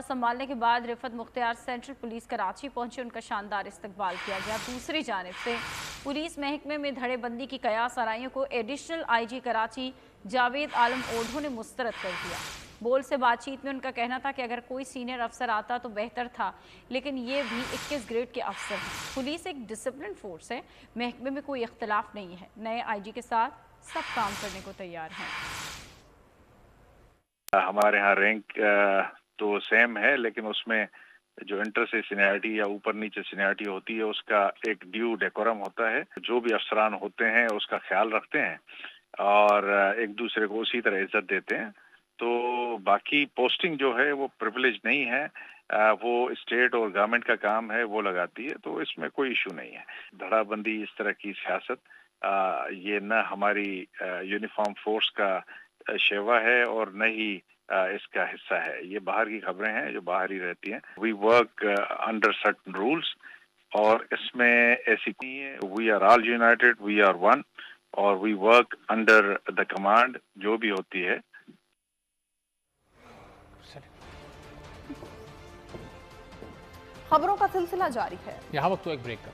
संभालने के बाद रिफत मुख्तियार सेंट्रल पुलिस कराची पहुंचे। उनका शानदार इस्तकबाल किया गया। दूसरी जानिब से पुलिस महकमे में धड़ेबंदी की कयास आराइयों को एडिशनल IG कराची जावेद आलम ओढ़ो ने मुस्तरद कर दिया। बोल से बातचीत में उनका कहना था कि अगर कोई सीनियर अफसर आता तो बेहतर था, लेकिन ये भी 21 ग्रेड के अफसर हैं। पुलिस एक डिसिप्लिन फोर्स है, महकमे में कोई इख्तलाफ नहीं है। नए IG के साथ सब काम करने को तैयार हैं। हमारे यहाँ रैंक तो सेम है, लेकिन उसमें जो इंटर से सीनियरिटी या ऊपर नीचे सीनियरिटी होती है उसका एक ड्यू डेकोरम होता है। जो भी अफसरान होते हैं उसका ख्याल रखते हैं और एक दूसरे को उसी तरह इज्जत देते हैं। तो बाकी पोस्टिंग जो है वो प्रिविलेज नहीं है, वो स्टेट और गवर्नमेंट का काम है, वो लगाती है, तो इसमें कोई इशू नहीं है। धड़ाबंदी इस तरह की सियासत ये न हमारी यूनिफॉर्म फोर्स का शेवा है और न ही इसका हिस्सा है। ये बाहर की खबरें हैं जो बाहर ही रहती हैं। We work under certain rules और इसमें ऐसी नहीं है। We are all united, we are one और we work under the command जो भी होती है। खबरों का सिलसिला जारी है। यहाँ वक्त तो एक ब्रेक का।